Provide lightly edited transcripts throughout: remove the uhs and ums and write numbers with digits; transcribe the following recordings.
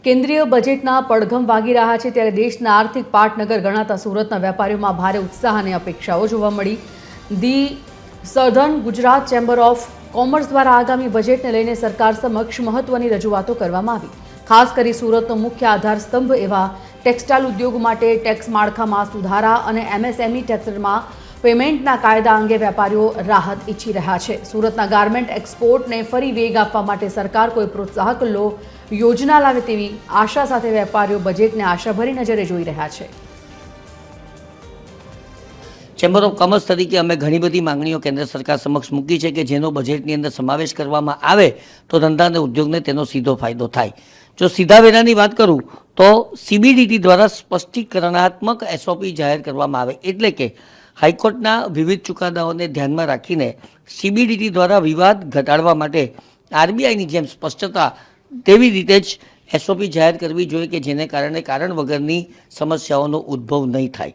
કેન્દ્રીય બજેટના પડઘમ વાગી રહ્યા છે ત્યારે દેશના આર્થિક પાટનગર ગણાતા સુરતના વેપારીઓમાં ભારે ઉત્સાહ અને અપેક્ષાઓ જોવા મળી। The southern Gujarat chamber of commerce દ્વારા આગામી બજેટને લઈને સરકાર સમક્ષ મહત્વની રજૂઆતો કરવામાં આવી। ખાસ કરી સુરતનો મુખ્ય આધાર સ્તંભ એવા ટેક્સટાઇલ ઉદ્યોગ માટે ટેક્સ માળખામાં સુધારા અને એમએસએમઈ સેક્ટરમાં પેમેન્ટના કાયદા અંગે વેપારીઓ રાહત ઈચ્છી રહ્યા છે। સુરતના ગાર્મેન્ટ એક્સપોર્ટને ફરી વેગ આપવા માટે સરકાર કોઈ પ્રોત્સાહક યોજના લાવે તેવી આશા સાથે વેપારીઓ બજેટને આશાભરી નજરે જોઈ રહ્યા છે। ચેમ્બર ઓફ કોમર્સ તરીકે અમે ઘણી બધી માંગણીઓ કેન્દ્ર સરકાર સમક્ષ મૂકી છે કે જેનો બજેટની અંદર સમાવેશ કરવામાં આવે તો ધંધા અને ઉદ્યોગને તેનો સીધો ફાયદો થાય। જો સીધા વેરાની વાત કરું તો સીબીડીટી દ્વારા સ્પષ્ટીકરણાત્મક એસઓપી જાહેર કરવામાં આવે, એટલે કે હાઈકોર્ટના વિવિધ ચુકાદાઓને ધ્યાનમાં રાખીને સીબીડીટી દ્વારા વિવાદ ઘટાડવા માટે આરબીઆઈની જેમ સ્પષ્ટતા તેવી રીતે જ એસઓપી જાહેર કરવી જોઈએ કે જેને કારણે કારણ વગરની સમસ્યાઓનો ઉદ્ભવ નહીં થાય।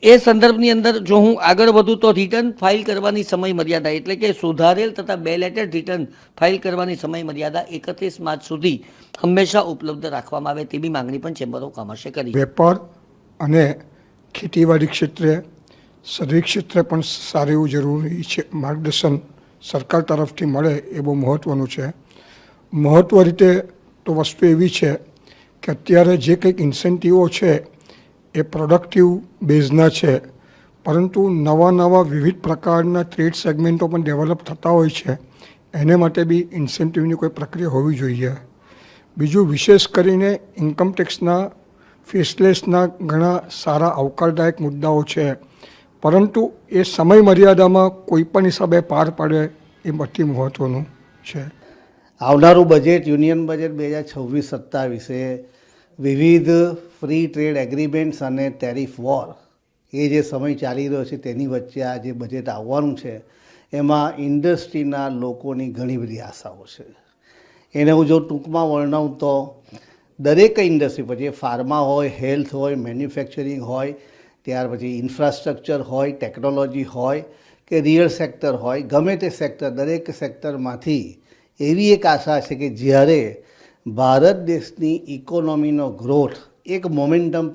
એ સંદર્ભની અંદર જો હું આગળ વધું તો રિટર્ન ફાઇલ કરવાની સમય મર્યાદા, એટલે કે સુધારેલ તથા બેલેટેડ રિટર્ન ફાઇલ કરવાની સમય મર્યાદા 31 માર્ચ સુધી હંમેશા ઉપલબ્ધ રાખવામાં આવે તેવી માંગણી પણ ચેમ્બર ઓફ કોમર્સે કરી। વેપાર અને ખેતીવાડી ક્ષેત્રે સર્વિસ ક્ષેત્રે પણ સારું એવું જરૂરી છે માર્ગદર્શન સરકાર તરફથી મળે એ બહુ મહત્ત્વનું છે। મહત્ત્વ રીતે તો વસ્તુ એવી છે કે અત્યારે જે કંઈક ઇન્સેન્ટિવો છે એ પ્રોડક્ટિવ બેઝના છે, પરંતુ નવા વિવિધ પ્રકારના ટ્રેડ સેગમેન્ટો પણ ડેવલપ થતા હોય છે, એને માટે બી ઇન્સેન્ટિવની કોઈ પ્રક્રિયા હોવી જોઈએ। બીજું, વિશેષ કરીને ઇન્કમટેક્સના ફેસલેસના ઘણા સારા આવકારદાયક મુદ્દાઓ છે, પરંતુ એ સમય મર્યાદામાં કોઈ પણ હિસાબે પાર પાડે એ અતિ મહત્ત્વનું છે। આવનારું બજેટ યુનિયન બજેટ 2026-27 વિવિધ ફ્રી ટ્રેડ એગ્રીમેન્ટ્સ અને ટેરિફ વોર એ જે સમય ચાલી રહ્યો છે તેની વચ્ચે આ જે બજેટ આવવાનું છે એમાં ઇન્ડસ્ટ્રીના લોકોની ઘણી બધી આશાઓ છે। એને હું જો ટૂંકમાં વર્ણવું તો દરેક ઇન્ડસ્ટ્રી, પછી ફાર્મા હોય, હેલ્થ હોય, મેન્યુફેક્ચરિંગ હોય, ત્યાર પછી ઇન્ફ્રાસ્ટ્રક્ચર હોય, ટેકનોલોજી હોય કે રિયલ સેક્ટર હોય, ગમે તે સેક્ટર, દરેક સેક્ટરમાંથી એવી એક આશા છે કે જ્યારે ભારત દેશની ઇકોનોમીનો ગ્રોથ એક મોમેન્ટમ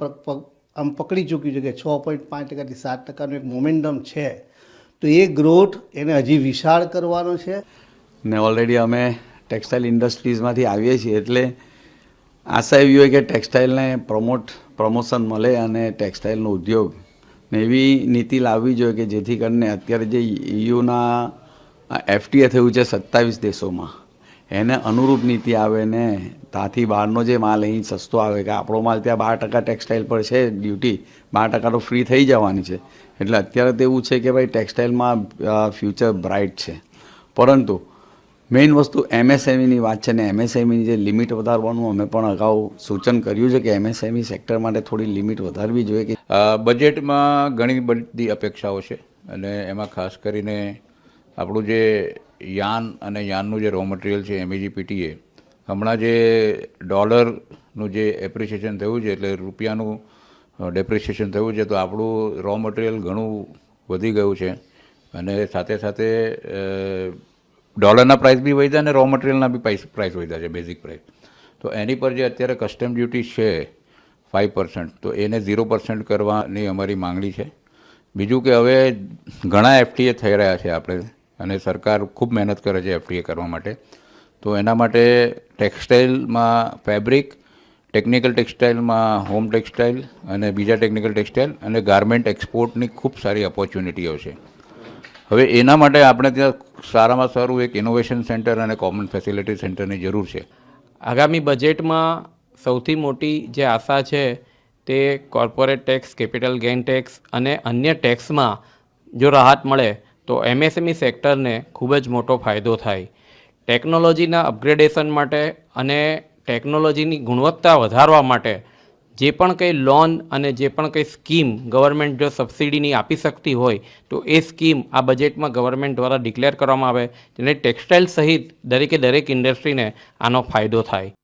આમ પકડી ચૂક્યું છે કે 6.5%થી 7%નું એક મોમેન્ટમ છે, તો એ ગ્રોથ એને હજી વિશાળ કરવાનો છે। ને ઓલરેડી અમે ટેક્સટાઇલ ઇન્ડસ્ટ્રીઝમાંથી આવીએ છીએ, એટલે આશા એવી હોય કે ટેક્સટાઇલને પ્રમોશન મળે અને ટેક્સટાઇલનો ઉદ્યોગ ને એવી નીતિ લાવવી જોઈએ કે જેથી કરીને અત્યારે જે યુના એફટીએ થયું છે 27 દેશોમાં, એને અનુરૂપ નીતિ આવે ને ત્યાંથી બહારનો જે માલ અહીં સસ્તો આવે, કે આપણો માલ ત્યાં 12% ટેક્સટાઇલ પર છે ડ્યુટી, 12% તો ફ્રી થઈ જવાની છે। એટલે અત્યારે તો એવું છે કે ભાઈ ટેક્સટાઇલમાં ફ્યુચર બ્રાઇટ છે, પરંતુ મેઇન વસ્તુ એમએસએમઈની વાત છે ને એમએસએમઈની જે લિમિટ વધારવાનું અમે પણ અગાઉ સૂચન કર્યું છે કે એમએસએમઈ સેક્ટર માટે થોડી લિમિટ વધારવી જોઈએ। કે બજેટમાં ઘણી બધી અપેક્ષાઓ છે અને એમાં ખાસ કરીને આપણું જે યાનનું જે રો મટીરિયલ છે એમઈજીપીટીએ, હમણાં જે ડોલરનું જે એપ્રિસિએશન થયું છે, એટલે રૂપિયાનું ડેપ્રિસિએશન થયું છે, તો આપણું રો મટીરિયલ ઘણું વધી ગયું છે અને સાથે સાથે ડોલરના પ્રાઇસ બી વધ્યા અને રો મટીરિયલના બી પ્રાઇસ વધ્યા છે, બેઝિક પ્રાઇસ। તો એની પર જે અત્યારે કસ્ટમ ડ્યુટી છે 5%, તો એને 0% કરવાની અમારી માંગણી છે। બીજું કે હવે ઘણા એફટીએ થઈ રહ્યા છે આપણે, અને સરકાર ખૂબ મહેનત કરે છે એફટીએ કરવા માટે, તો એના માટે ટેક્સટાઇલમાં ફેબ્રિક, ટેકનિકલ ટેક્સટાઇલમાં હોમ ટેક્સટાઇલ અને બીજા ટેકનિકલ ટેક્સટાઇલ અને ગાર્મેન્ટ એક્સપોર્ટની ખૂબ સારી ઓપોર્ચ્યુનિટીઓ છે। હવે એના માટે આપણે ત્યાં સારામાં સારું એક ઇનોવેશન સેન્ટર અને કોમન ફેસિલિટી સેન્ટરની જરૂર છે। આગામી બજેટમાં સૌથી મોટી જે આશા છે તે corporate tax, capital gain tax અને અન્ય ટેક્સમાં જો રાહત મળે તો એમએસએમઈ સેક્ટરને ખૂબ જ મોટો ફાયદો થાય। ટેકનોલોજીના અપગ્રેડેશન માટે અને ટેકનોલોજીની ગુણવત્તા વધારવા માટે જે પણ કંઈ લોન અને જે પણ કંઈ સ્કીમ ગવર્મેન્ટ જો સબસિડીની આપી શકતી હોય તો એ સ્કીમ આ બજેટમાં ગવર્મેન્ટ દ્વારા ડિક્લેર કરવામાં આવે, જેને ટેક્સટાઇલ સહિત દરેક ઇન્ડસ્ટ્રીને આનો ફાયદો થાય।